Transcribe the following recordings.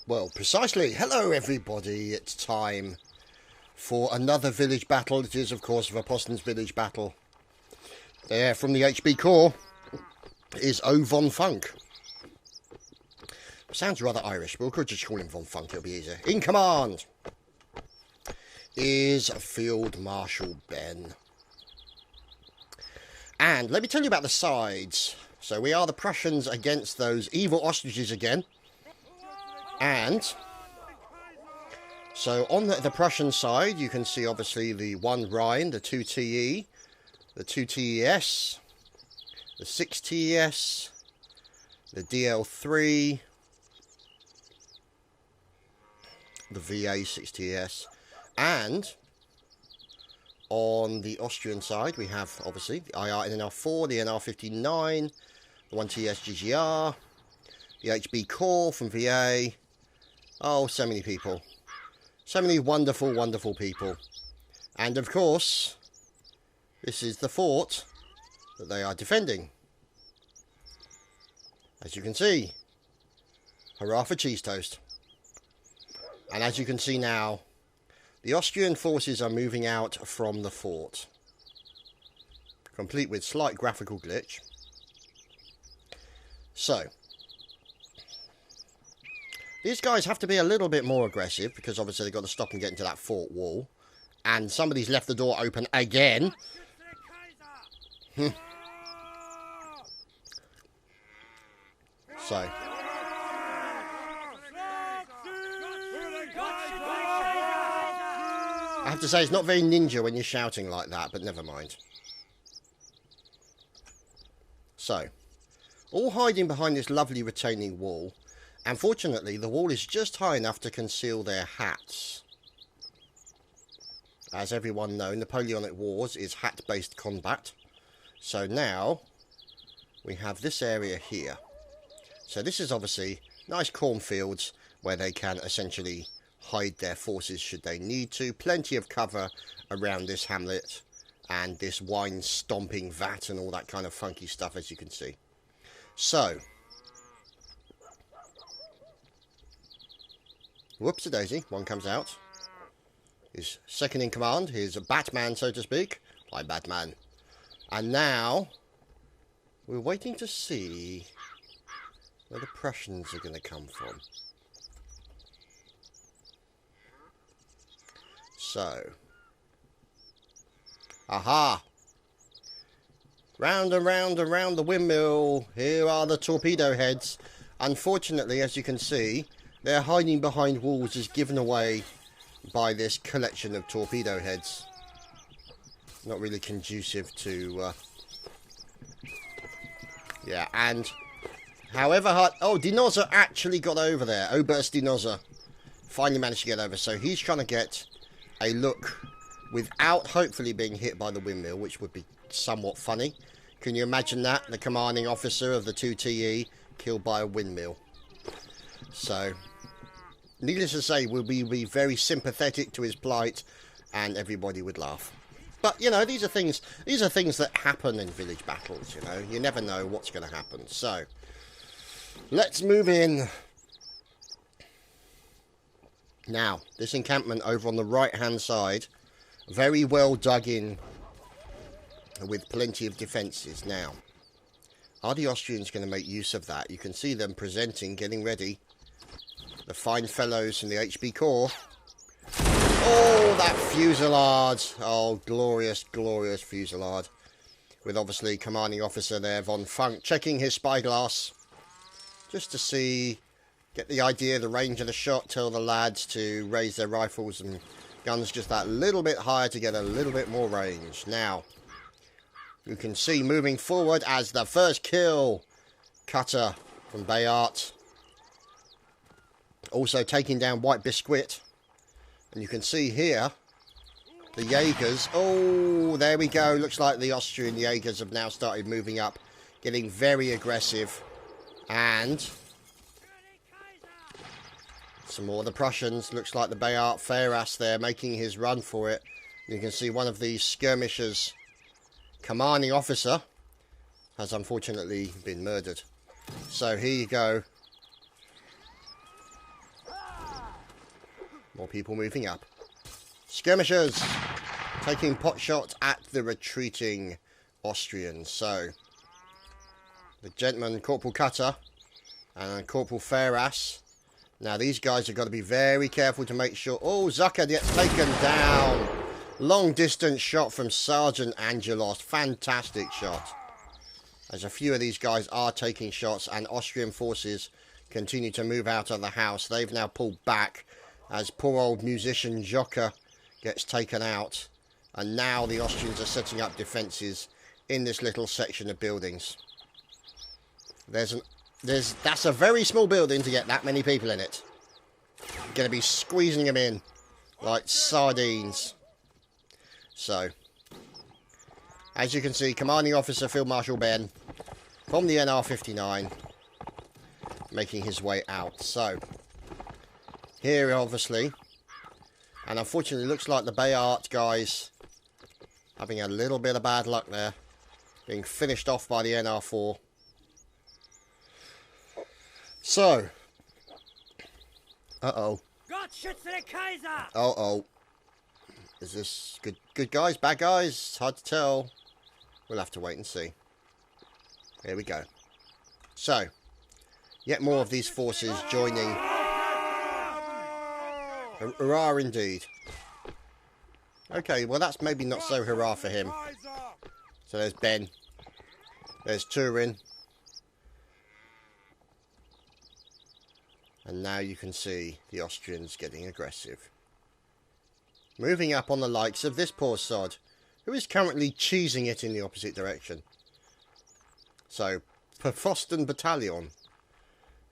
Well, precisely. Hello, everybody. It's time for another village battle. It is, of course, Vorposten's village battle. There, from the HB Corps, is O Von Funk. Sounds rather Irish, but we could just call him Von Funk. It'll be easier. In command is Field Marshal Ben. And let me tell you about the sides. So we are the Prussians against those evil ostriches again. And so on the Prussian side, you can see obviously the 1 Rhine, the 2 TE, the 2 TES, the 6 TES, the DL3, the VA 6 TES, and on the Austrian side, we have obviously the IR NR4, the NR59, the 1 TS GGR, the HB Corps from VA. Oh, so many people. So many wonderful, wonderful people. And of course, this is the fort that they are defending. As you can see, hurrah for cheese toast. And as you can see now, the Austrian forces are moving out from the fort, complete with slight graphical glitch. So, these guys have to be a little bit more aggressive, because obviously they've got to stop and get into that fort wall. And somebody's left the door open again. So, I have to say, it's not very ninja when you're shouting like that, but never mind. So, all hiding behind this lovely retaining wall. And fortunately, the wall is just high enough to conceal their hats. As everyone knows, Napoleonic Wars is hat-based combat. So now, we have this area here. So this is obviously nice cornfields where they can essentially hide their forces should they need to. Plenty of cover around this hamlet and this wine stomping vat and all that kind of funky stuff, as you can see. So, whoops-a-daisy, one comes out. His second in command, his Batman, so to speak. Hi, Batman. And now, we're waiting to see where the Prussians are going to come from. So, aha! Round and round and round the windmill. Here are the torpedo heads. Unfortunately, as you can see, their hiding behind walls is given away by this collection of torpedo heads. Not really conducive to... yeah, and... however hard... oh, Dinoza actually got over there. Oberst Dinoza finally managed to get over. So he's trying to get a look without hopefully being hit by the windmill, which would be somewhat funny. Can you imagine that? The commanding officer of the 2 TE killed by a windmill. So, needless to say, we'll be very sympathetic to his plight, and everybody would laugh. But, you know, these are things that happen in village battles, you know. You never know what's going to happen. So, let's move in. Now, this encampment over on the right-hand side, very well dug in with plenty of defences. Now, are the Austrians going to make use of that? You can see them presenting, getting ready. The fine fellows from the HB Corps. Oh, that fusillade. Oh, glorious, glorious fusillade. With obviously commanding officer there, Von Funk, checking his spyglass. Just to see, get the idea, the range of the shot, tell the lads to raise their rifles and guns just that little bit higher to get a little bit more range. Now, you can see moving forward as the first kill, Cutter from Bayard. Also taking down White Biscuit. And you can see here, the Jaegers. Oh, there we go. Looks like the Austrian Jaegers have now started moving up, getting very aggressive. And some more of the Prussians. Looks like the Bayard Ferras there making his run for it. You can see one of these skirmishers, commanding officer, has unfortunately been murdered. So here you go. More people moving up. Skirmishers taking pot shots at the retreating Austrians. So, the gentleman, Corporal Cutter, and Corporal Fairass. Now, these guys have got to be very careful to make sure... Oh, Zucker gets taken down. Long distance shot from Sergeant Angelos. Fantastic shot. As a few of these guys are taking shots, and Austrian forces continue to move out of the house. They've now pulled back as poor old musician Jocker gets taken out. And now the Austrians are setting up defences in this little section of buildings. That's a very small building to get that many people in it. Going to be squeezing them in like sardines. So, as you can see, Commanding Officer Field Marshal Ben from the NR-59 making his way out. So, here obviously, and unfortunately looks like the Bayard guys having a little bit of bad luck there, being finished off by the NR-4. So, uh-oh. Uh-oh. Is this good guys, bad guys? It's hard to tell. We'll have to wait and see. Here we go. So, yet more of these forces joining. Hurrah indeed. Okay, well that's maybe not so hurrah for him. So there's Ben. There's Turin. And now you can see the Austrians getting aggressive. Moving up on the likes of this poor sod, who is currently cheesing it in the opposite direction. So, Vorposten Battalion.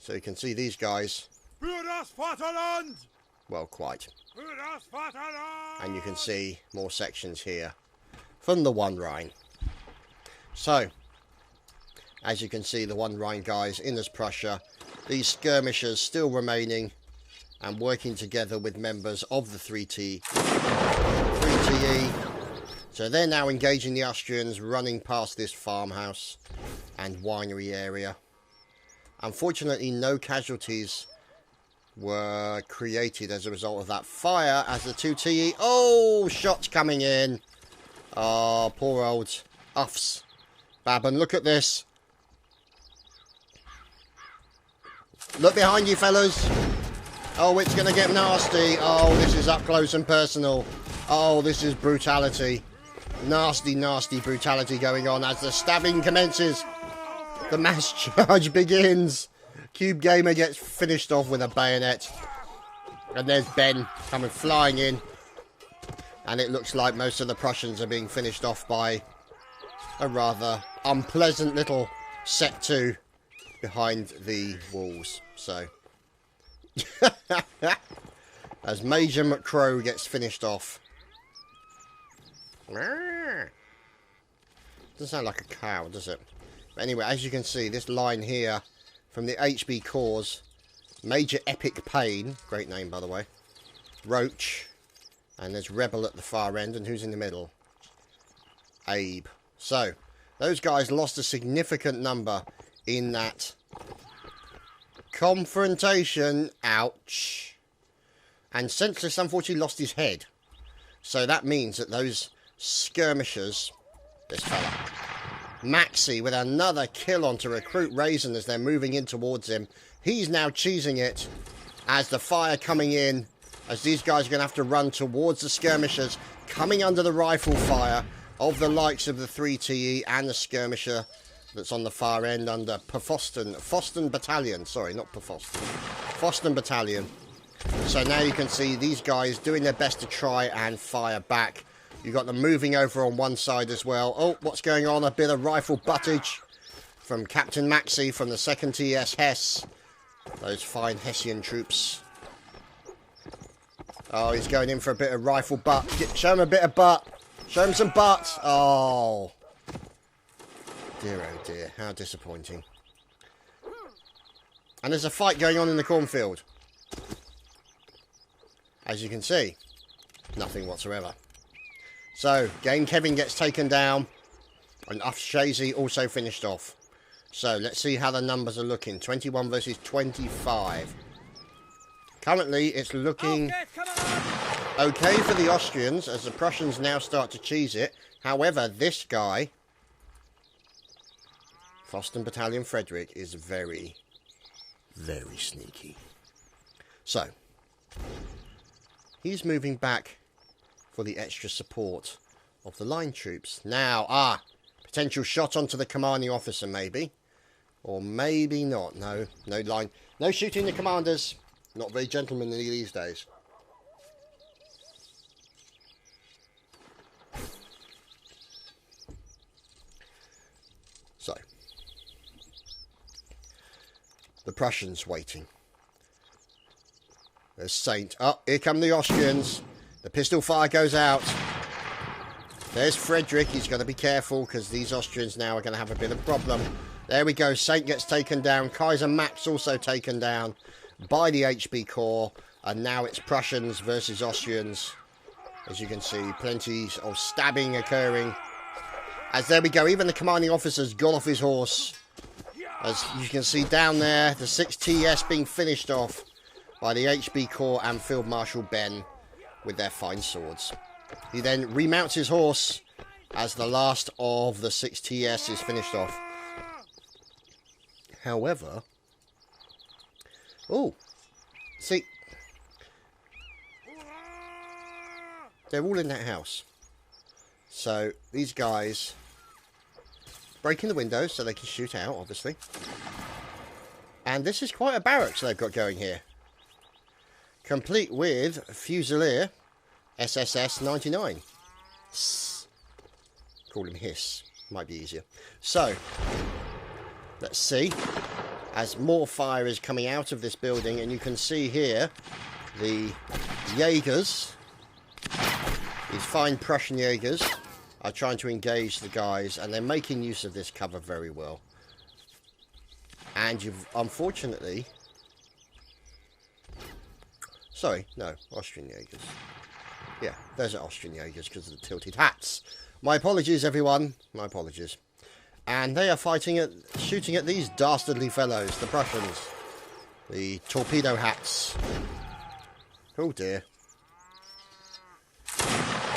So you can see these guys. Well, quite. And you can see more sections here from the One Rhine. So, as you can see, the One Rhine guys in as Prussia. These skirmishers still remaining and working together with members of the 3TE. So they're now engaging the Austrians, running past this farmhouse and winery area. Unfortunately, no casualties were created as a result of that fire as the 2TE... Oh, shots coming in. Oh, poor old Uffs. Babin, look at this. Look behind you, fellas. Oh, it's going to get nasty. Oh, this is up close and personal. Oh, this is brutality. Nasty, nasty brutality going on as the stabbing commences. The mass charge begins. Cube Gamer gets finished off with a bayonet. And there's Ben coming flying in. And it looks like most of the Prussians are being finished off by a rather unpleasant little set 2 behind the walls. So, as Major McCrow gets finished off. Doesn't sound like a cow, does it? But anyway, as you can see, this line here from the HB Corps, Major Epic Pain, great name by the way, Roach, and there's Rebel at the far end, and who's in the middle? Abe. So, those guys lost a significant number in that confrontation. Ouch. And Senseless unfortunately lost his head. So that means that those skirmishers, this fella, Maxi, with another kill on to recruit Raisin as they're moving in towards him. He's now cheesing it as the fire coming in, as these guys are going to have to run towards the skirmishers, coming under the rifle fire of the likes of the 3TE and the skirmisher that's on the far end under Vorposten Battalion. Sorry, not Vorposten Battalion. So now you can see these guys doing their best to try and fire back. You've got them moving over on one side as well. Oh, what's going on? A bit of rifle buttage from Captain Maxi from the 2nd TS Hesse. Those fine Hessian troops. Oh, he's going in for a bit of rifle butt. Show him a bit of butt. Show him some butt. Oh. Dear, oh dear. How disappointing. And there's a fight going on in the cornfield. As you can see, nothing whatsoever. So, Game Kevin gets taken down, and Shazy also finished off. So, let's see how the numbers are looking. 21 versus 25. Currently, it's looking okay for the Austrians as the Prussians now start to cheese it. However, this guy, Vorposten Battalion Frederick, is very, very sneaky. So, he's moving back for the extra support of the line troops. Now, potential shot onto the commanding officer, maybe. Or maybe not. No, no line. No shooting the commanders. Not very gentlemanly these days. So, the Prussians waiting. There's Saint. Oh, here come the Austrians. The pistol fire goes out. There's Frederick. He's got to be careful because these Austrians now are going to have a bit of a problem. There we go. Saint gets taken down. Kaiser Max also taken down by the HB Corps. And now it's Prussians versus Austrians. As you can see, plenty of stabbing occurring. As there we go. Even the commanding officer's got off his horse. As you can see down there, the 6TS being finished off by the HB Corps and Field Marshal Ben with their fine swords. He then remounts his horse as the last of the 6TS is finished off. However, see, they're all in that house. So these guys breaking the windows so they can shoot out, obviously. And this is quite a barracks they've got going here. Complete with Fusilier SSS 99. Call him Hiss. Might be easier. So, let's see. As more fire is coming out of this building, and you can see here the Jaegers, these fine Prussian Jaegers, are trying to engage the guys, and they're making use of this cover very well. And you've, unfortunately... Sorry, no, Austrian Jaegers. Yeah, those are Austrian Jaegers because of the tilted hats. My apologies, everyone. My apologies. And they are shooting at these dastardly fellows, the Prussians. The torpedo hats. Oh dear.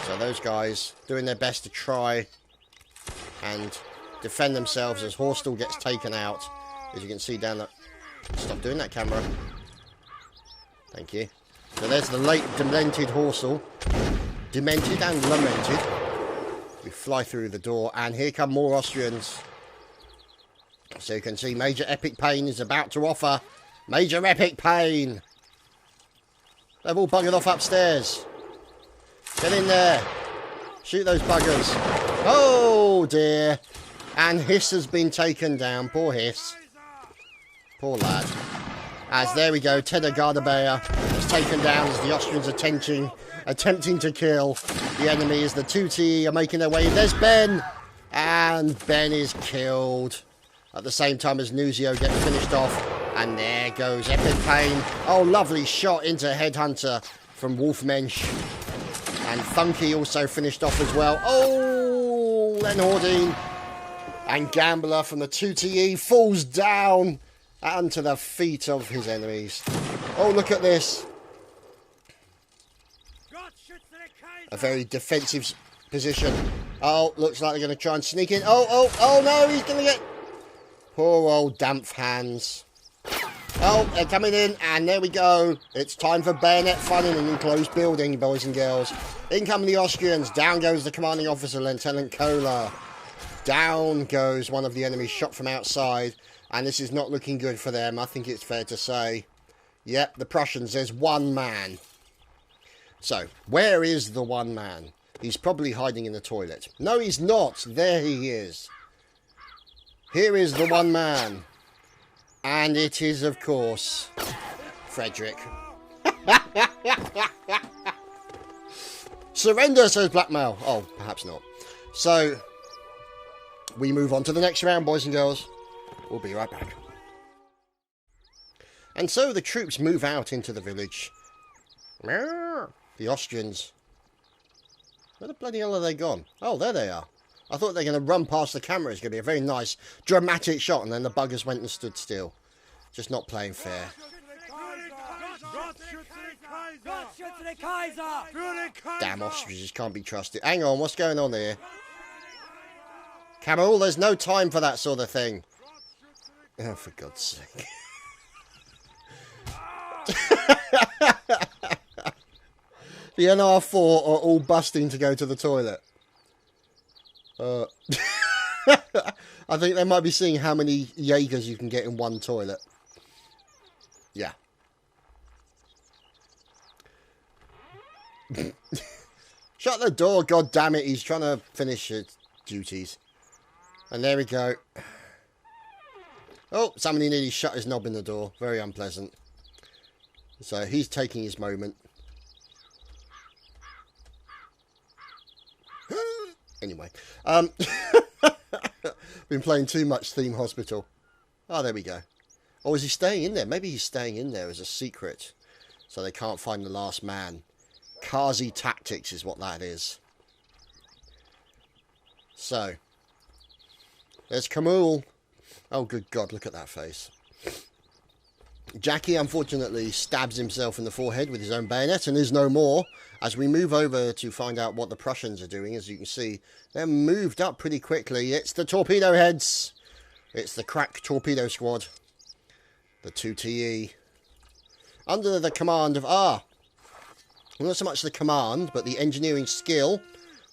So those guys doing their best to try and defend themselves as Horstal gets taken out. As you can see down that... Stop doing that, camera. Thank you. So there's the late demented Horstal. Demented and lamented. We fly through the door, and here come more Austrians. So you can see Major Epic Pain is about to offer. Major Epic Pain! They've all buggered off upstairs. Get in there. Shoot those buggers. Oh dear. And Hiss has been taken down. Poor Hiss. Poor lad. As there we go, Tedder Gardabeer is taken down as the Austrians are attempting to kill the enemy as the 2T are making their way. There's Ben! And Ben is killed. At the same time as Nuzio gets finished off. And there goes Epic Pain. Oh, lovely shot into Headhunter from Wolfmensch. And Funky also finished off as well. Oh, Len Hordine. And Gambler from the 2TE falls down onto the feet of his enemies. Oh, look at this. A very defensive position. Oh, looks like they're going to try and sneak in. Oh no, he's going to get... Poor old Dampf Hands. Oh, they're coming in, and there we go. It's time for bayonet fun in an enclosed building, boys and girls. In come the Austrians. Down goes the commanding officer, Lieutenant Kohler. Down goes one of the enemies, shot from outside. And this is not looking good for them, I think it's fair to say. Yep, the Prussians, there's one man. So, where is the one man? He's probably hiding in the toilet. No, he's not. There he is. Here is the one man. And it is, of course, Frederick. Surrender, says Blackmail. Oh, perhaps not. So, we move on to the next round, boys and girls. We'll be right back. And so the troops move out into the village. The Austrians. Where the bloody hell are they gone? Oh, there they are. I thought they were going to run past the camera. It's going to be a very nice, dramatic shot. And then the buggers went and stood still. Just not playing fair. Damn ostriches can't be trusted. Hang on, what's going on here? Camel, there's no time for that sort of thing. Oh, for God's sake. The NR4 are all busting to go to the toilet. I think they might be seeing how many Jaegers you can get in one toilet. Yeah. Shut the door, God damn it! He's trying to finish his duties. And there we go. Oh, somebody nearly shut his knob in the door. Very unpleasant. So he's taking his moment. Anyway, been playing too much Theme Hospital. Oh, there we go. Or is he staying in there? Maybe he's staying in there as a secret, so they can't find the last man. Kazi tactics is what that is. So, there's Kamul. Oh, good God, look at that face. Jackie, unfortunately, stabs himself in the forehead with his own bayonet and is no more. As we move over to find out what the Prussians are doing, as you can see, they're moved up pretty quickly. It's the torpedo heads. It's the crack torpedo squad. The 2TE. Under the command of, not so much the command, but the engineering skill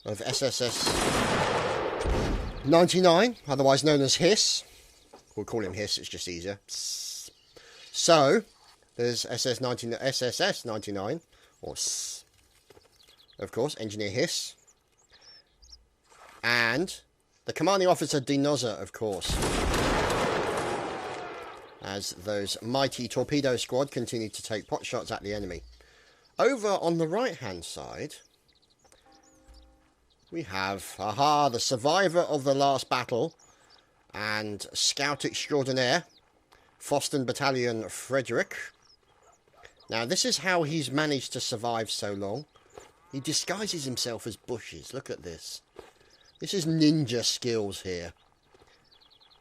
of SSS 99, otherwise known as Hiss. We'll call him Hiss, it's just easier. So, there's SSS 99, or S, of course, Engineer Hiss. And the commanding officer Dinoza, of course. As those mighty torpedo squad continue to take pot shots at the enemy. Over on the right-hand side, we have, the survivor of the last battle and scout extraordinaire, Vorposten Battalion Frederick. Now, this is how he's managed to survive so long. He disguises himself as bushes. Look at this. This is ninja skills here.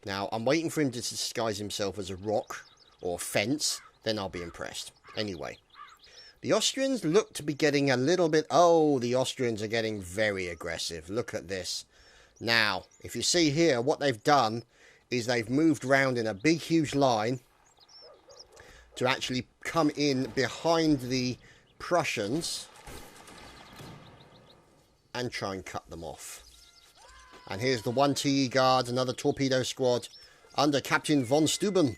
Now, I'm waiting for him to disguise himself as a rock or fence. Then I'll be impressed. Anyway. The Austrians look to be getting a little bit... Oh, the Austrians are getting very aggressive. Look at this. Now, if you see here, what they've done is they've moved round in a big, huge line to actually come in behind the Prussians and try and cut them off. And here's the 1TE Guard, another torpedo squad under Captain von Steuben.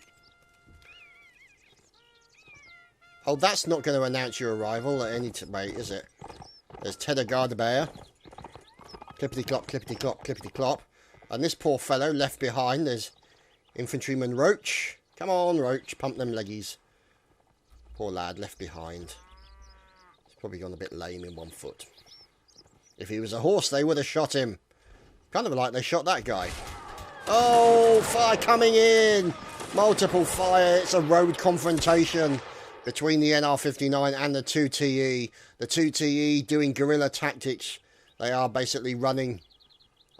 Oh, that's not going to announce your arrival at any rate, is it? There's Tedder Gardebeer. Clippity-clop, clippity-clop, clippity-clop. And this poor fellow left behind, there's Infantryman Roach. Come on, Roach, pump them leggies. Poor lad, left behind. He's probably gone a bit lame in one foot. If he was a horse, they would have shot him. Kind of like they shot that guy. Oh, fire coming in! Multiple fire, it's a road confrontation between the NR-59 and the 2TE. The 2TE doing guerrilla tactics. They are basically running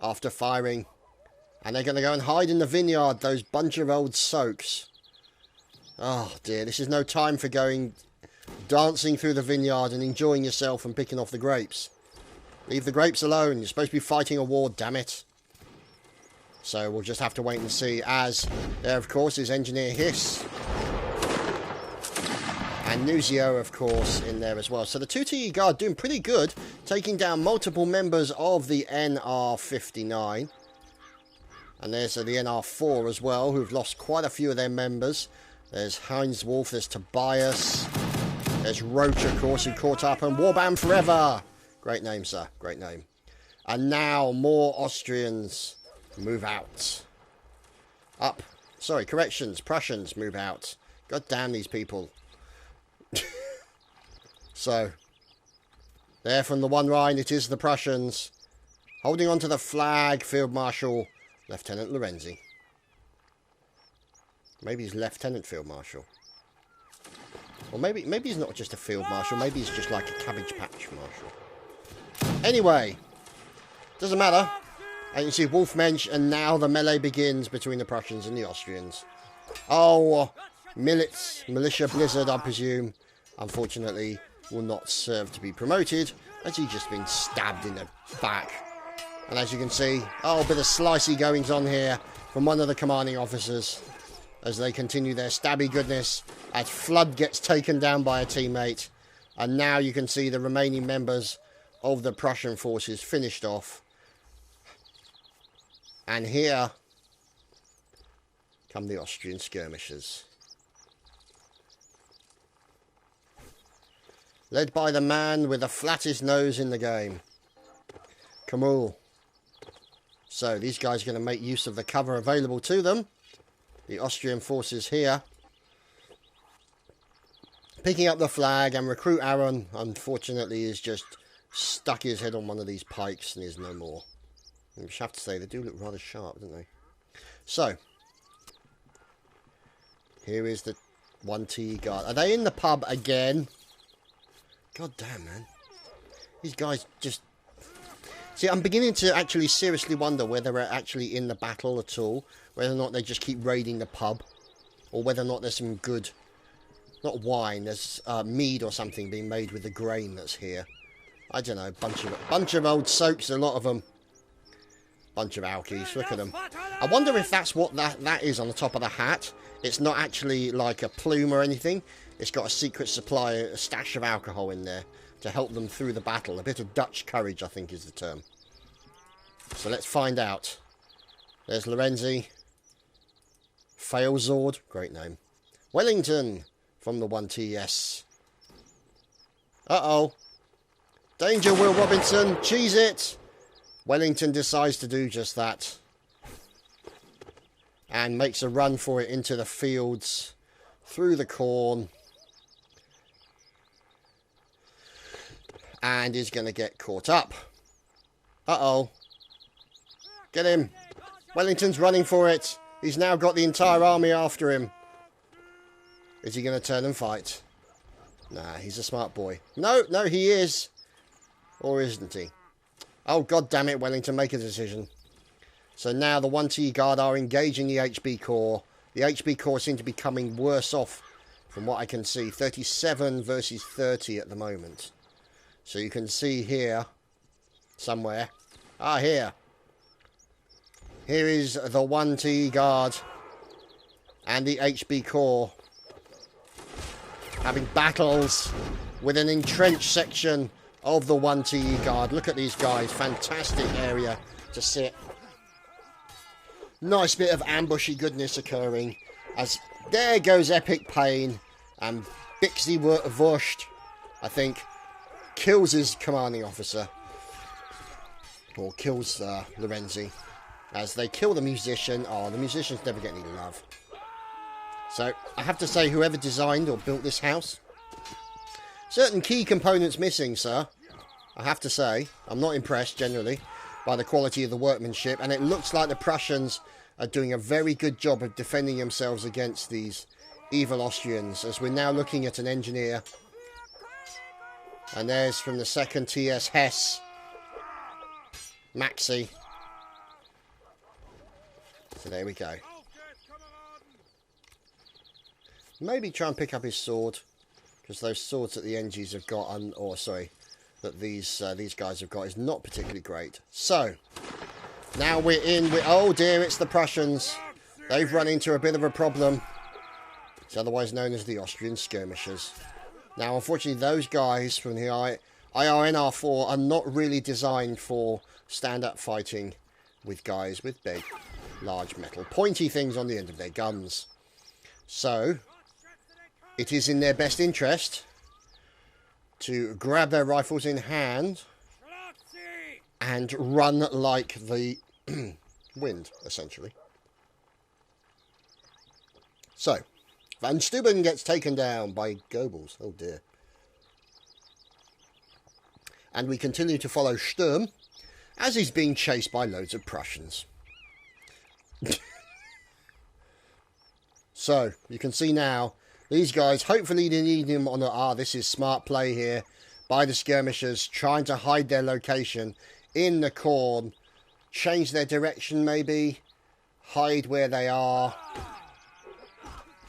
after firing. And they're going to go and hide in the vineyard, those bunch of old soaks. Oh dear, this is no time for going dancing through the vineyard and enjoying yourself and picking off the grapes. Leave the grapes alone, you're supposed to be fighting a war, damn it. So we'll just have to wait and see, as there of course is Engineer Hiss. And Nuzio, of course, in there as well. So the 2TE Guard doing pretty good, taking down multiple members of the NR-59. And there's the NR-4 as well, who've lost quite a few of their members. There's Heinz Wolf, there's Tobias. There's Roach, of course, who caught up. And Warband Forever! Great name, sir. Great name. And now more Austrians move out. Up. Sorry, corrections. Prussians move out. God damn these people. So, there from the one Rhine, it is the Prussians. Holding on to the flag, Field Marshal Lieutenant Lorenzi. Maybe he's Lieutenant Field Marshal. Or maybe he's not just a Field Marshal, maybe he's just like a Cabbage Patch Marshal. Anyway, doesn't matter. And you see Wolfmensch, and now the melee begins between the Prussians and the Austrians. Oh, Militia Blizzard, I presume, unfortunately, will not serve to be promoted, as he's just been stabbed in the back. And as you can see, oh, a bit of slicey goings on here from one of the commanding officers as they continue their stabby goodness, as Flood gets taken down by a teammate. And now you can see the remaining members of the Prussian forces finished off. And here come the Austrian skirmishers, led by the man with the flattest nose in the game, Kamul. So these guys are going to make use of the cover available to them. The Austrian forces here, picking up the flag, and Recruit Aaron, unfortunately, is just stuck his head on one of these pikes and is no more. I have to say, they do look rather sharp, don't they? So, here is the 1T guard. Are they in the pub again? God damn, man. These guys just... See, I'm beginning to actually seriously wonder whether they're actually in the battle at all. Whether or not they just keep raiding the pub. Or whether or not there's some good... Not wine, there's mead or something being made with the grain that's here. I don't know, bunch of old soaps, a lot of them. Bunch of alkies, look at them. I wonder if that's what that is on the top of the hat. It's not actually like a plume or anything. It's got a secret supply, a stash of alcohol in there to help them through the battle. A bit of Dutch courage, I think, is the term. So let's find out. There's Lorenzi. Failzord, great name. Wellington from the 1TS. Uh-oh. Danger, Will Robinson. Cheese it. Wellington decides to do just that. And makes a run for it into the fields. Through the corn. And is going to get caught up. Uh-oh. Get him. Wellington's running for it. He's now got the entire army after him. Is he going to turn and fight? Nah, he's a smart boy. No, he is. Or isn't he? Oh, god damn it, Wellington, make a decision. So now the 1T Guard are engaging the HB Corps. The HB Corps seem to be coming worse off from what I can see. 37 versus 30 at the moment. So you can see here, somewhere. Ah, here. Here is the 1T Guard and the HB Corps having battles with an entrenched section of the 1TE Guard. Look at these guys. Fantastic area to sit. Nice bit of ambushy goodness occurring. As there goes Epic Pain. And Bixie Wurst, I think, kills his commanding officer. Or kills Lorenzi. As they kill the musician. Oh, the musicians never get any love. So, I have to say, whoever designed or built this house... Certain key components missing, sir. I have to say, I'm not impressed, generally, by the quality of the workmanship. And it looks like the Prussians are doing a very good job of defending themselves against these evil Austrians. As we're now looking at an engineer. And there's from the 2nd TS Hesse. Maxi. So there we go. Maybe try and pick up his sword. Because those swords that the NGs have got, that these guys have got is not particularly great. So, now we're in with... Oh dear, it's the Prussians. They've run into a bit of a problem. It's otherwise known as the Austrian skirmishers. Now, unfortunately, those guys from the IRNR4 are not really designed for stand-up fighting with guys with big, large metal pointy things on the end of their guns. So... it is in their best interest to grab their rifles in hand and run like the wind, essentially. So, Van Steuben gets taken down by Goebbels. Oh dear. And we continue to follow Sturm as he's being chased by loads of Prussians. So, you can see now... these guys, hopefully they need him on a... this is smart play here by the skirmishers, trying to hide their location in the corn. Change their direction, maybe. Hide where they are.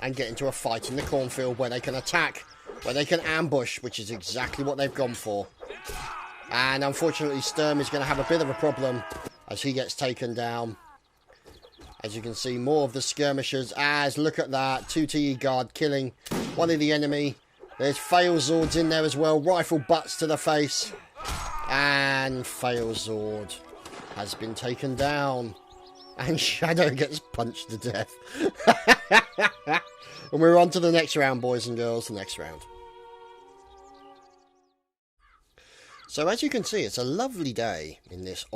And get into a fight in the cornfield where they can attack where they can ambush, which is exactly what they've gone for. And unfortunately, Sturm is going to have a bit of a problem as he gets taken down. As you can see, more of the skirmishers. As, look at that, 2 TE guard killing one of the enemy. There's Failzords in there as well. Rifle butts to the face. And Failzord has been taken down. And Shadow gets punched to death. And we're on to the next round, boys and girls. The next round. So as you can see, it's a lovely day in this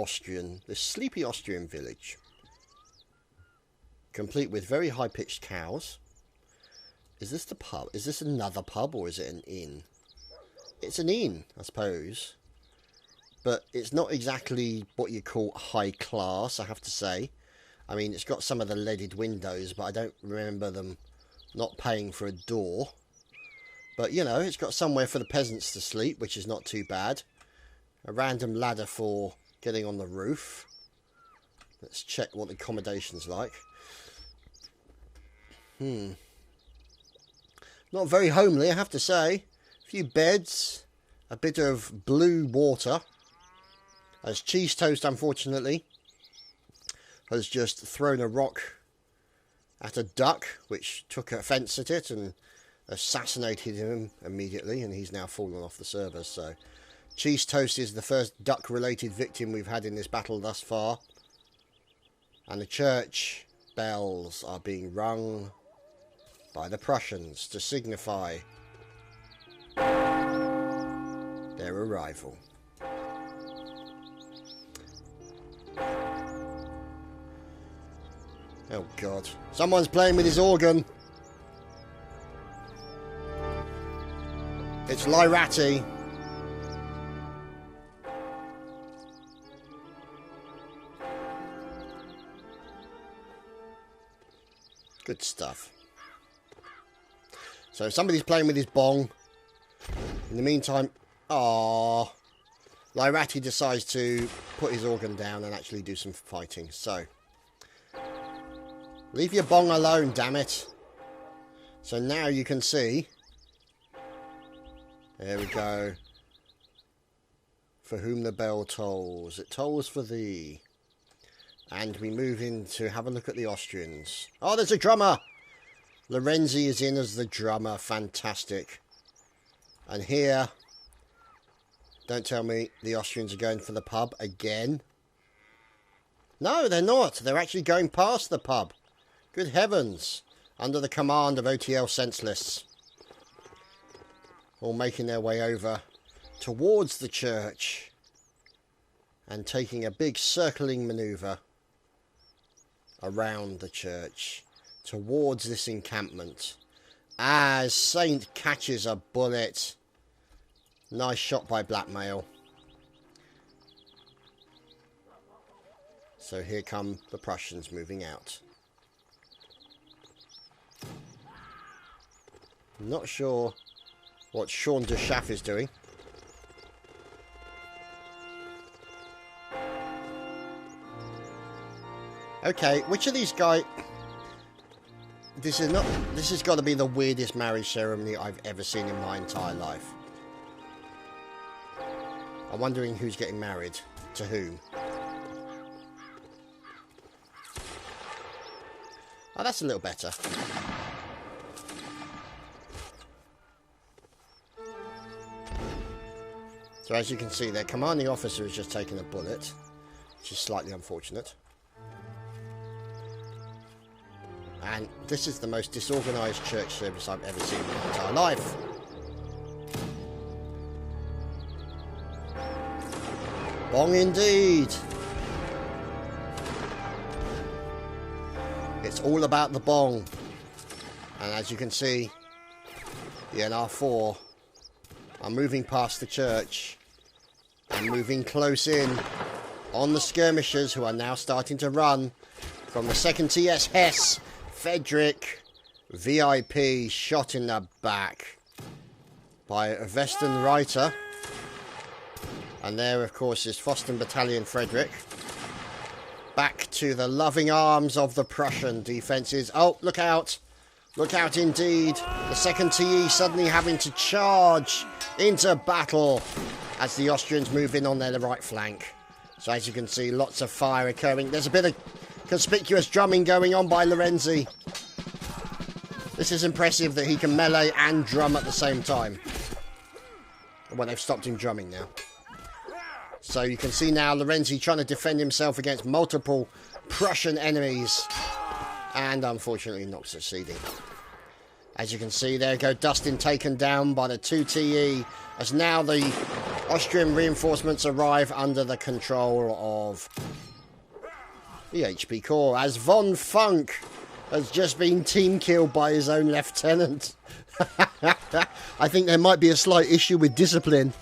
sleepy Austrian village. Complete with very high-pitched cows. Is this the pub? Is this another pub or is it an inn? It's an inn, I suppose. But it's not exactly what you call high class, I have to say. I mean, it's got some of the leaded windows, but I don't remember them not paying for a door. But, you know, it's got somewhere for the peasants to sleep, which is not too bad. A random ladder for getting on the roof. Let's check what the accommodation's like. Not very homely, I have to say. A few beds. A bit of blue water. As Cheese Toast, unfortunately, has just thrown a rock at a duck, which took offence at it and assassinated him immediately, and he's now fallen off the server. So Cheese Toast is the first duck-related victim we've had in this battle thus far. And the church bells are being rung by the Prussians to signify their arrival. Oh God, someone's playing with his organ. It's Lyrati. Good stuff. So somebody's playing with his bong. In the meantime, Lyrati decides to put his organ down and actually do some fighting. So leave your bong alone, damn it. So now you can see. There we go. For whom the bell tolls. It tolls for thee. And we move in to have a look at the Austrians. Oh, there's a drummer! Lorenzi is in as the drummer. Fantastic. And here, don't tell me the Austrians are going for the pub again. No, they're not. They're actually going past the pub. Good heavens. Under the command of OTL Senseless. All making their way over towards the church. And taking a big circling manoeuvre around the church towards this encampment. As Saint catches a bullet. Nice shot by Blackmail. So here come the Prussians moving out. Not sure what Sean de Schaff is doing. Okay, which of these guys... This has got to be the weirdest marriage ceremony I've ever seen in my entire life. I'm wondering who's getting married to whom. Oh, that's a little better. So as you can see, their commanding officer has just taken a bullet, which is slightly unfortunate. And this is the most disorganised church service I've ever seen in my entire life. Bong indeed. It's all about the bong. And as you can see, the NR4 are moving past the church and moving close in on the skirmishers, who are now starting to run from the 2nd TS Hesse. Frederick, VIP, shot in the back by a Western Reiter. And there, of course, is Vorposten Battalion Frederick. Back to the loving arms of the Prussian defences. Oh, look out! Look out indeed. The second TE suddenly having to charge into battle as the Austrians move in on their right flank. So as you can see, lots of fire occurring. There's a bit of conspicuous drumming going on by Lorenzi. This is impressive that he can melee and drum at the same time. Well, they've stopped him drumming now. So you can see now Lorenzi trying to defend himself against multiple Prussian enemies. And unfortunately not succeeding. As you can see, there go Dustin taken down by the 2 TE. As now the Austrian reinforcements arrive under the control of the HP Corps. As Von Funk has just been team killed by his own lieutenant. I think there might be a slight issue with discipline.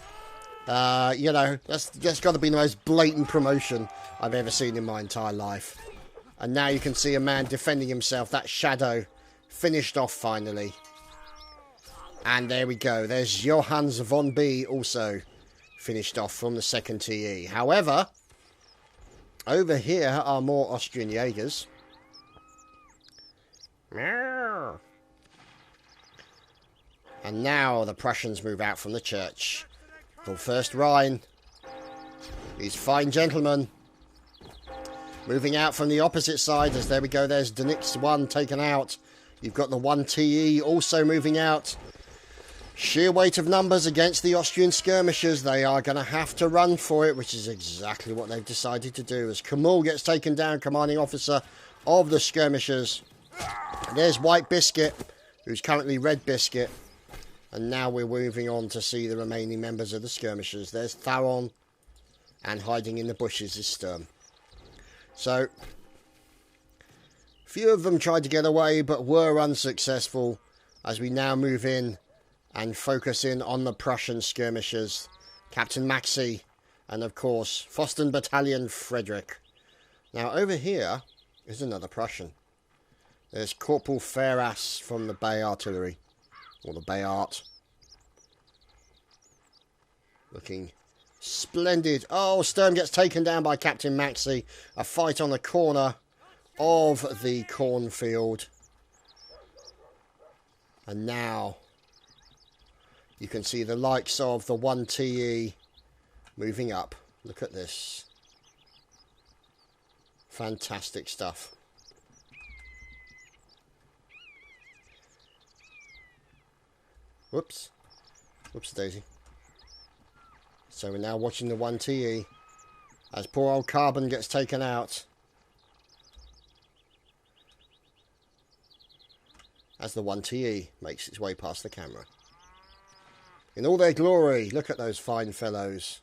You know, that's got to be the most blatant promotion I've ever seen in my entire life. And now you can see a man defending himself. That shadow finished off finally. And there we go. There's Johannes von B also finished off from the 2nd TE. However, over here are more Austrian Jaegers. And now the Prussians move out from the church. For first Rhine, these fine gentlemen, moving out from the opposite side. As there we go, there's Dönitz 1 taken out. You've got the 1 TE also moving out. Sheer weight of numbers against the Austrian skirmishers. They are going to have to run for it, which is exactly what they've decided to do. As Kamul gets taken down, commanding officer of the skirmishers. There's White Biscuit, who's currently Red Biscuit. And now we're moving on to see the remaining members of the skirmishers. There's Tharon, and hiding in the bushes is Sturm. So, few of them tried to get away, but were unsuccessful. As we now move in and focus in on the Prussian skirmishers. Captain Maxey, and of course, Pfosten Battalion Frederick. Now over here is another Prussian. There's Corporal Ferass from the Bay Artillery. Or the Bay Art. Looking splendid. Oh, Sturm gets taken down by Captain Maxey. A fight on the corner of the cornfield. And now you can see the likes of the 1 TE moving up. Look at this. Fantastic stuff. Whoops. Whoops daisy. So we're now watching the 1 TE as poor old Carbon gets taken out. As the 1 TE makes its way past the camera. In all their glory, look at those fine fellows.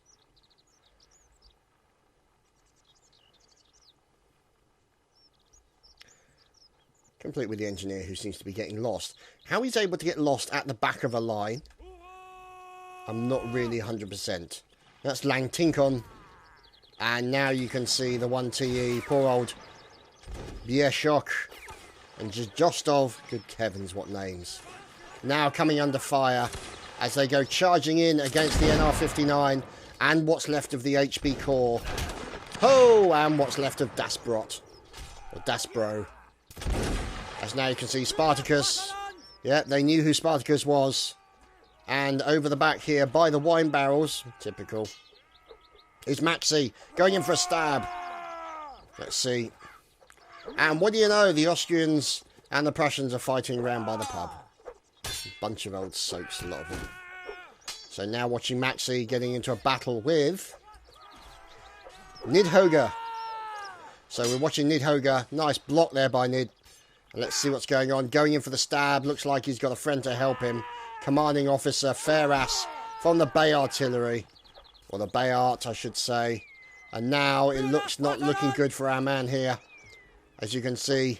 Complete with the engineer who seems to be getting lost. How he's able to get lost at the back of a line, I'm not really 100%. That's Lang Tinkon. And now you can see the 1 TE, poor old Bierschok and Jostov. Good heavens, what names. Now coming under fire as they go charging in against the NR-59 and what's left of the HP Corps. Oh, and what's left of Dasbrot. Or Dasbro. As now you can see Spartacus. Yeah, they knew who Spartacus was. And over the back here, by the wine barrels, typical, is Maxey going in for a stab. Let's see. And what do you know? The Austrians and the Prussians are fighting around by the pub. Bunch of old soaks, a lot of them. So now watching Maxey getting into a battle with Nidhoga. So we're watching Nidhoga. Nice block there by Nid. And let's see what's going on. Going in for the stab. Looks like he's got a friend to help him. Commanding officer Ferass from the Bay Artillery. Or the Bay Art, I should say. And now it looks not looking good for our man here. As you can see,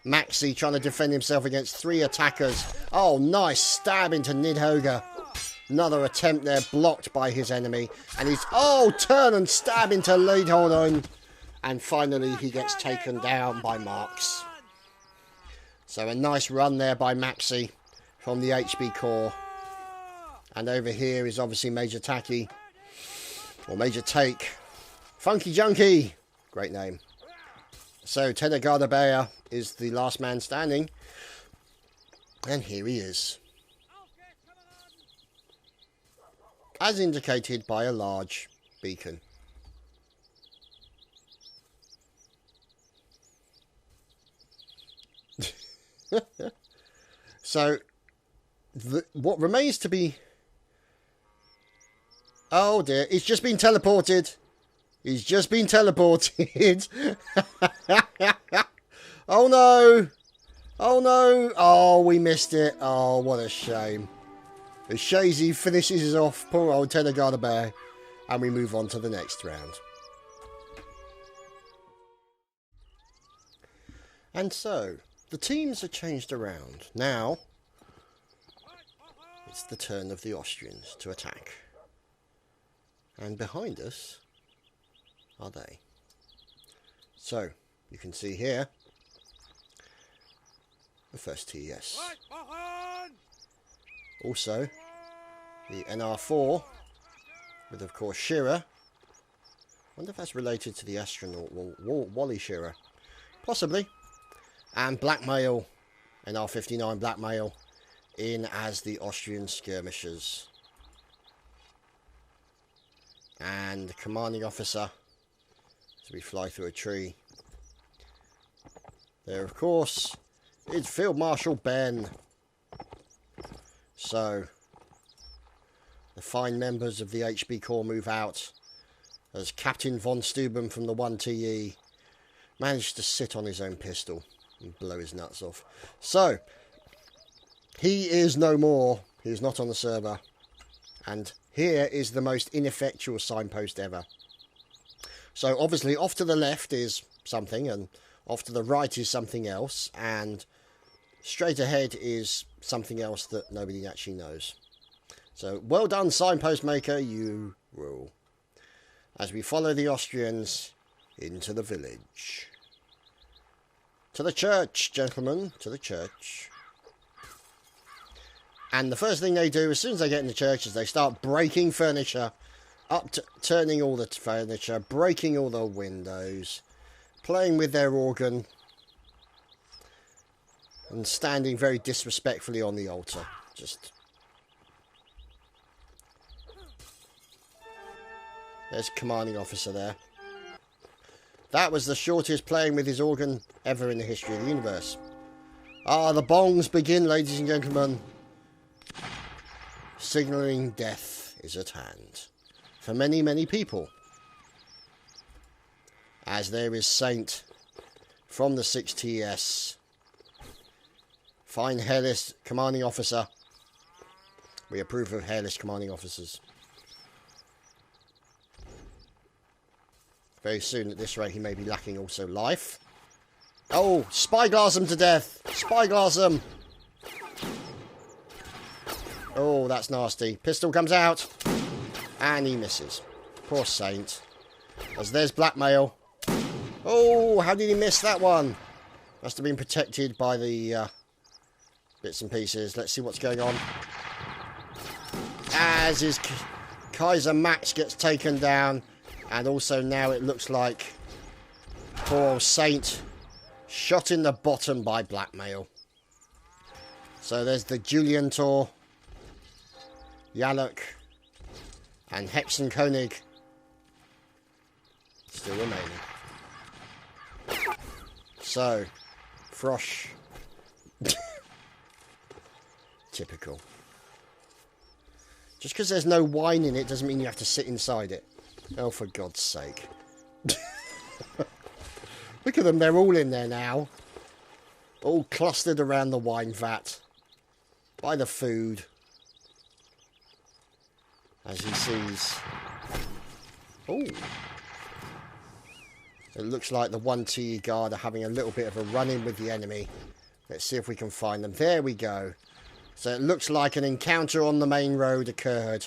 Maxey trying to defend himself against 3 attackers. Oh, nice stab into Nidhoga. Another attempt there blocked by his enemy. And he's, oh, turn and stab into Leidholm. And finally he gets taken down by Marx. So a nice run there by Maxey from the HB Corps. And over here is obviously Major Taki. Or Major Take. Funky Junkie. Great name. So Tedegardabea is the last man standing. And here he is. As indicated by a large beacon. So, what remains to be... Oh dear, he's just been teleported. He's just been teleported. Oh no. Oh no. Oh, we missed it. Oh, what a shame. As Shazy finishes us off, poor old Tenagada Bear, and we move on to the next round. And so, the teams are changed around. Now, it's the turn of the Austrians to attack. And behind us are they. So, you can see here, the first TES. Also, the NR4, with of course Shearer. I wonder if that's related to the astronaut Wally Shearer. Possibly. And Blackmail, NR59 Blackmail, in as the Austrian skirmishers. And the commanding officer, as we fly through a tree. There, of course, is Field Marshal Ben. So, the fine members of the HB Corps move out as Captain von Steuben from the 1TE managed to sit on his own pistol and blow his nuts off. So, he is no more. He is not on the server. And here is the most ineffectual signpost ever. So, obviously, off to the left is something, and off to the right is something else, and straight ahead is something else that nobody actually knows. So, well done, signpost maker, you rule. As we follow the Austrians into the village. To the church, gentlemen, to the church. And the first thing they do, as soon as they get in the church, is they start breaking furniture, turning all the furniture, breaking all the windows, playing with their organ, and standing very disrespectfully on the altar. Just... There's commanding officer there. That was the shortest playing with his organ ever in the history of the universe. Ah, the bongs begin, ladies and gentlemen. Signalling death is at hand. For many, many people. As there is Saint from the 6TS. Fine hairless commanding officer. We approve of hairless commanding officers. Very soon, at this rate, he may be lacking also life. Oh, spyglass him to death. Spyglass him. Oh, that's nasty. Pistol comes out. And he misses. Poor Saint. As there's Blackmail. Oh, how did he miss that one? Must have been protected by the bits and pieces. Let's see what's going on. As his Kaiser Max gets taken down. And also now it looks like poor old Saint shot in the bottom by Blackmail. So there's the Julian Tor, Yaluk, and Hexenkönig still remaining. So, Frosch. Typical. Just because there's no wine in it doesn't mean you have to sit inside it. Oh, for God's sake. Look at them, they're all in there now. All clustered around the wine vat. By the food. As he sees... Oh. It looks like the 1TE guard are having a little bit of a run-in with the enemy. Let's see if we can find them. There we go. So it looks like an encounter on the main road occurred.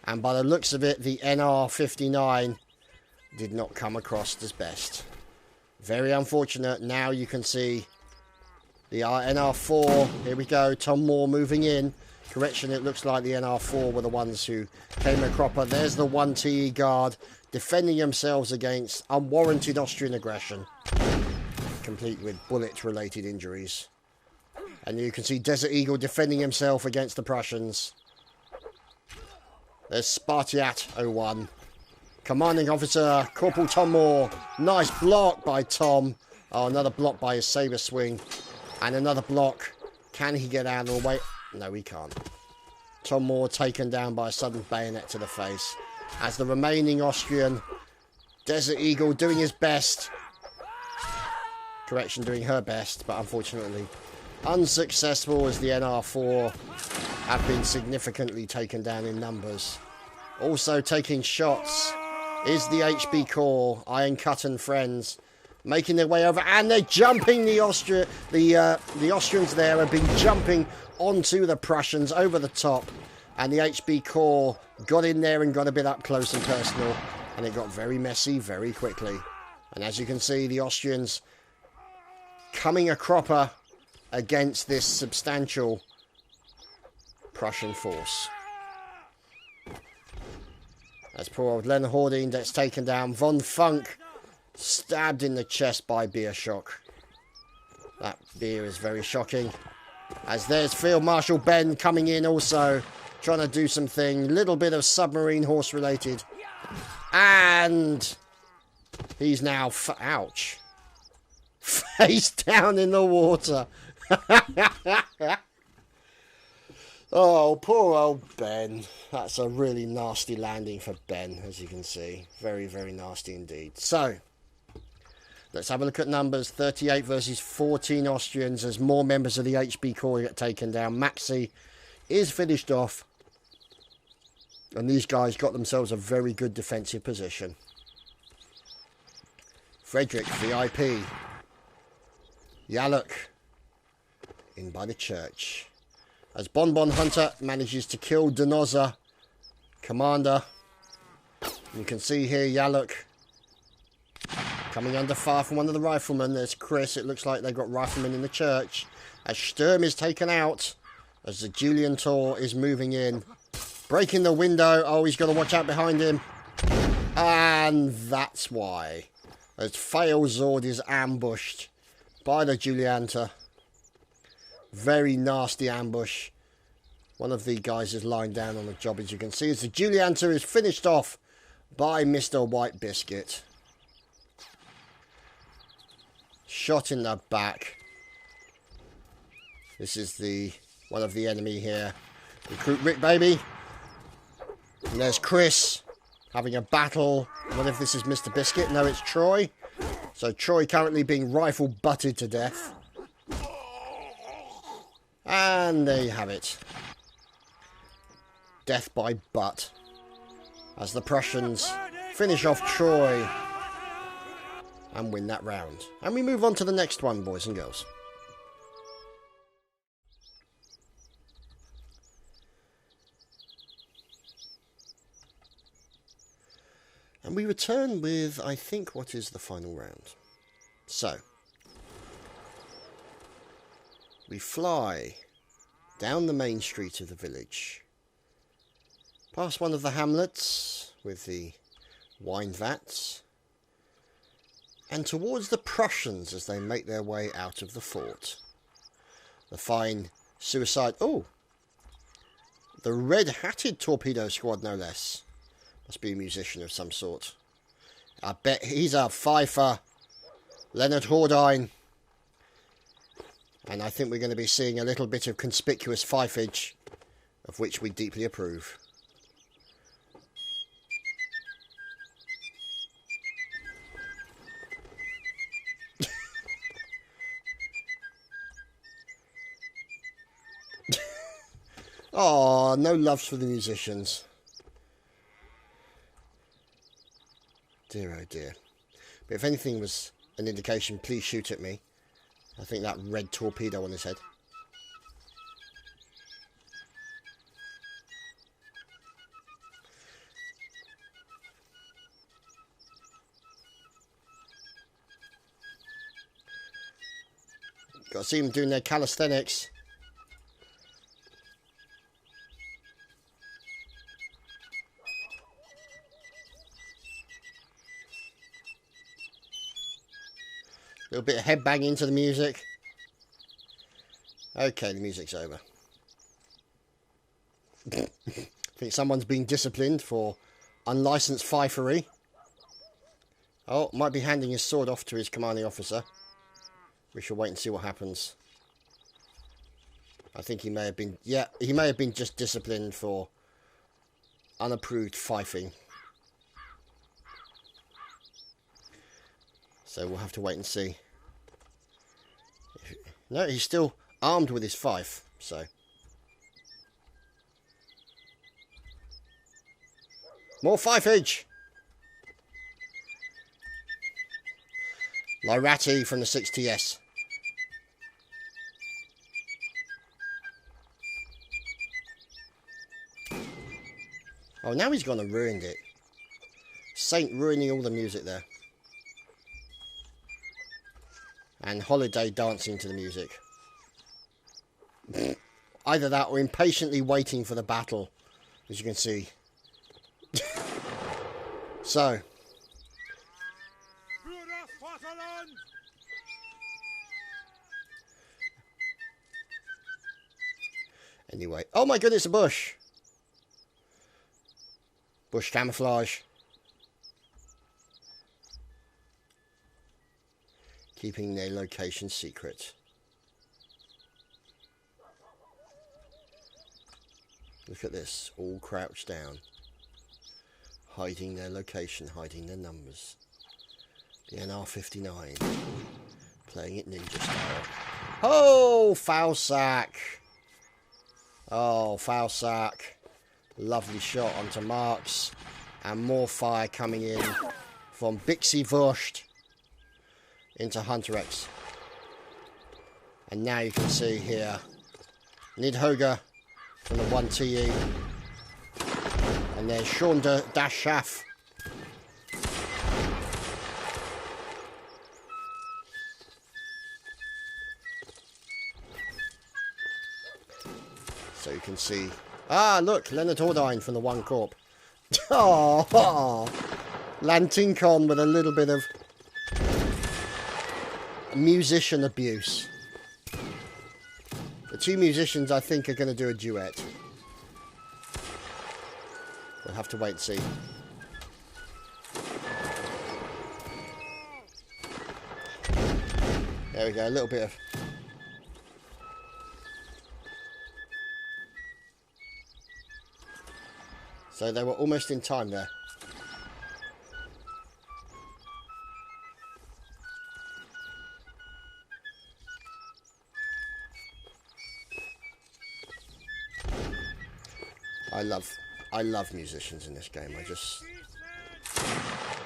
And by the looks of it, the NR59 did not come across as best. Very unfortunate. Now you can see the NR4. Here we go. Tom Moore moving in. Correction, it looks like the NR4 were the ones who came a cropper. There's the 1TE guard defending themselves against unwarranted Austrian aggression. Complete with bullet-related injuries. And you can see Desert Eagle defending himself against the Prussians. There's Spartiat 01. Commanding Officer Corporal Tom Moore. Nice block by Tom. Oh, another block by his saber swing. And another block. Can he get out of the way? No, he can't. Tom Moore taken down by a sudden bayonet to the face. As the remaining Austrian Desert Eagle doing his best. Correction, doing her best, but unfortunately unsuccessful as the NR4 have been significantly taken down in numbers. Also taking shots is the HB Corps, Iron Cut and friends, making their way over, and they're jumping the Austrians there have been jumping onto the Prussians over the top, and the HB Corps got in there and got a bit up close and personal, and it got very messy very quickly. And as you can see, the Austrians coming a cropper against this substantial Prussian force. As poor old Len Hordine gets taken down. Von Funk stabbed in the chest by beer shock. That beer is very shocking. As there's Field Marshal Ben coming in also, trying to do something. Little bit of submarine horse related. And he's now, ouch, face down in the water. Oh, poor old Ben. That's a really nasty landing for Ben, as you can see. Very, very nasty indeed. So, let's have a look at numbers. 38 versus 14 Austrians as more members of the HB Corps get taken down. Maxi is finished off. And these guys got themselves a very good defensive position. Frederick, VIP. Yaluk, in by the church. As Bonbon Hunter manages to kill Denoza, commander. You can see here Yaluk coming under fire from one of the riflemen. There's Chris. It looks like they've got riflemen in the church. As Sturm is taken out, as the Julian Tor is moving in. Breaking the window. Oh, he's got to watch out behind him. And that's why. As Failzord is ambushed by the Julianta. Very nasty ambush. One of the guys is lying down on the job, as you can see, as the Julianta is finished off by Mr. White Biscuit. Shot in the back. This is the one of the enemy here. Recruit Rick Baby. And there's Chris having a battle. What if this is Mr. Biscuit? No, it's Troy. So Troy currently being rifle butted to death. And there you have it. Death by butt. As the Prussians finish off Troy and win that round. And we move on to the next one, boys and girls. And we return with, I think, what is the final round. So, we fly down the main street of the village, past one of the hamlets with the wine vats, and towards the Prussians as they make their way out of the fort. The fine suicide... Oh! The red-hatted torpedo squad, no less. Must be a musician of some sort. I bet he's a fifer. Leonard Hordine. And I think we're going to be seeing a little bit of conspicuous fifage, of which we deeply approve. Oh, no loves for the musicians. Dear oh dear. But if anything was an indication, please shoot at me. I think that red torpedo on his head. Got to see them doing their calisthenics. A little bit of head banging to the music. Okay, the music's over. I think someone's been disciplined for unlicensed fifery. Oh, might be handing his sword off to his commanding officer. We shall wait and see what happens. I think he may have been... Yeah, he may have been just disciplined for unapproved fifing. So we'll have to wait and see. No, he's still armed with his fife, so... More fifage! Lyrati from the 6TS. Oh, now he's gone and ruined it. Saint ruining all the music there. And Holiday dancing to the music. Either that or impatiently waiting for the battle, as you can see. So. Anyway. Oh my goodness, a bush. Bush camouflage. Keeping their location secret. Look at this. All crouched down. Hiding their location, hiding their numbers. The NR-59. Playing it ninja style. Oh, foul sack. Oh, foul sack. Lovely shot onto Marks. And more fire coming in from Bixie Vurst into Hunter X. And now you can see here Nidhoga from the 1TE. And there's Sean Dashaf. So you can see... Ah, look, Leonard Hordine from the 1 Corp. Oh, Lantincon with a little bit of musician abuse. The 2 musicians, I think, are going to do a duet. We'll have to wait and see. There we go, a little bit of... So they were almost in time there. I love musicians in this game. I just...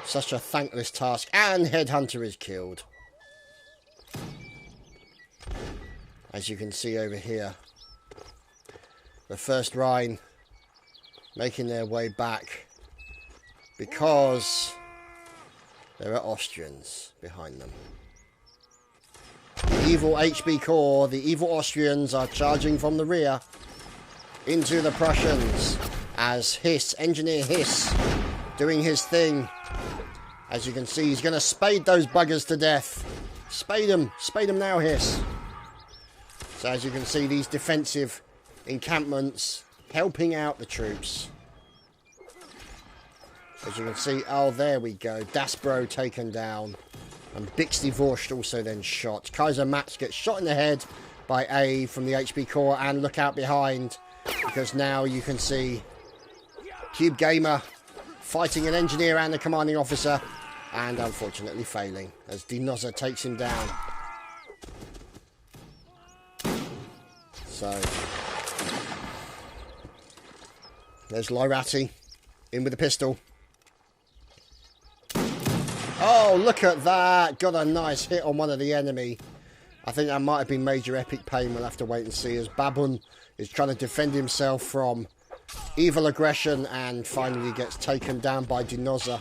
Such a thankless task. And Headhunter is killed. As you can see over here. The first Rhine making their way back. Because there are Austrians behind them. The evil HB Corps, the evil Austrians are charging from the rear into the Prussians. As Hiss, Engineer Hiss, doing his thing. As you can see, he's going to spade those buggers to death. Spade them now, Hiss. So as you can see, these defensive encampments helping out the troops. As you can see, oh, there we go. Dasbro taken down. And Bixby Vorst also then shot. Kaiser Max gets shot in the head by A from the HB Corps. And look out behind, because now you can see Cube Gamer fighting an engineer and a commanding officer, and unfortunately failing as Dinoza takes him down. So there's Lyrati in with the pistol. Oh, look at that! Got a nice hit on one of the enemy. I think that might have been major epic pain. We'll have to wait and see as Babun is trying to defend himself from evil aggression and finally gets taken down by Dinoza.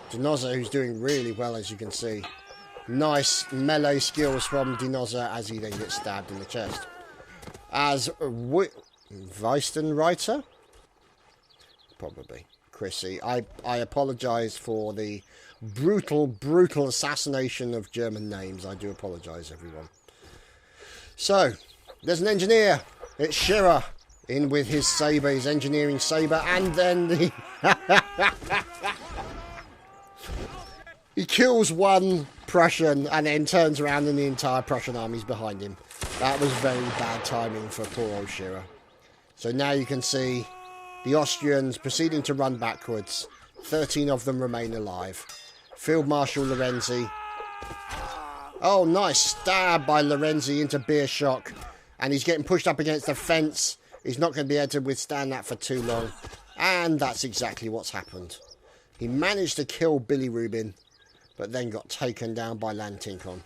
Dinoza, who's doing really well, as you can see. Nice melee skills from Dinoza as he then gets stabbed in the chest. As Weistenreiter? Probably. Chrissy. I apologise for the brutal assassination of German names. I do apologise, everyone. So, There's an engineer. It's Scherer in with his sabre, his engineering sabre, and then the he kills one Prussian and then turns around and the entire Prussian army's behind him. That was very bad timing for poor old Scherer. So now you can see the Austrians proceeding to run backwards. 13 of them remain alive. Field Marshal Lorenzi. Oh, nice stab by Lorenzi into Beershock. And he's getting pushed up against the fence. He's not going to be able to withstand that for too long. And that's exactly what's happened. He managed to kill Billy Rubin, but then got taken down by Lantinkon.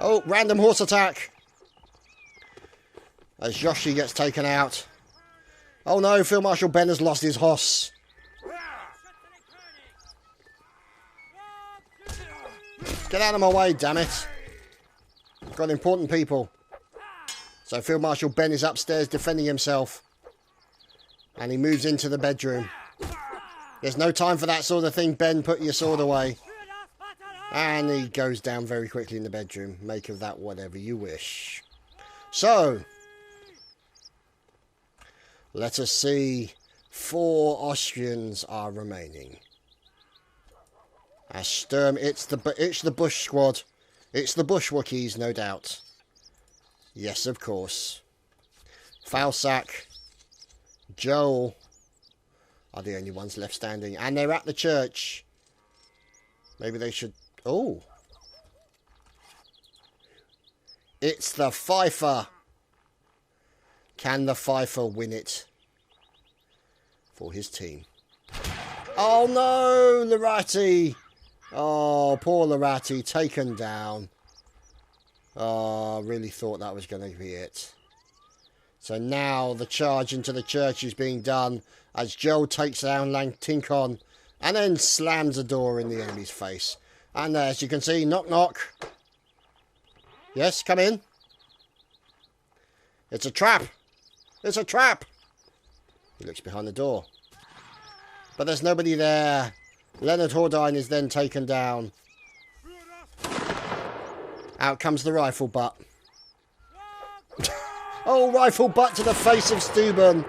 Oh, random horse attack. As Yoshi gets taken out. Oh no, Field Marshal Ben has lost his horse. Get out of my way, damn it. Got important people. So Field Marshal Ben is upstairs defending himself. And he moves into the bedroom. There's no time for that sort of thing, Ben. Put your sword away. And he goes down very quickly in the bedroom. Make of that whatever you wish. So, let us see. 4 Austrians are remaining. As Sturm, it's the Bush squad. It's the Bushwookies, no doubt. Yes, of course. Falsack, Joel are the only ones left standing. And they're at the church. Maybe they should... Oh. It's the Pfeiffer. Can the Pfeiffer win it for his team? Oh no, Lorati. Oh, poor Lorati, taken down. Oh, really thought that was going to be it. So now the charge into the church is being done as Joel takes down Lantinkon and then slams a door in the enemy's face. And as you can see, knock knock. Yes, come in. It's a trap. It's a trap. He looks behind the door. But there's nobody there. Leonard Hordine is then taken down. Out comes the rifle butt. Oh, rifle butt to the face of Steuben.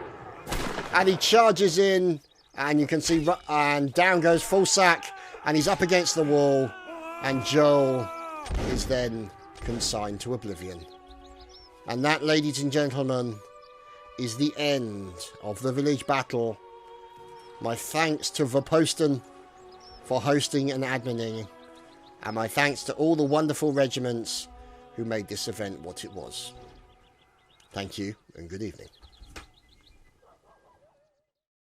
And he charges in. And you can see, and down goes Falsack. And he's up against the wall. And Joel is then consigned to oblivion. And that, ladies and gentlemen, is the end of the village battle. My thanks to Vorposten for hosting and adminning. And my thanks to all the wonderful regiments who made this event what it was. Thank you and good evening.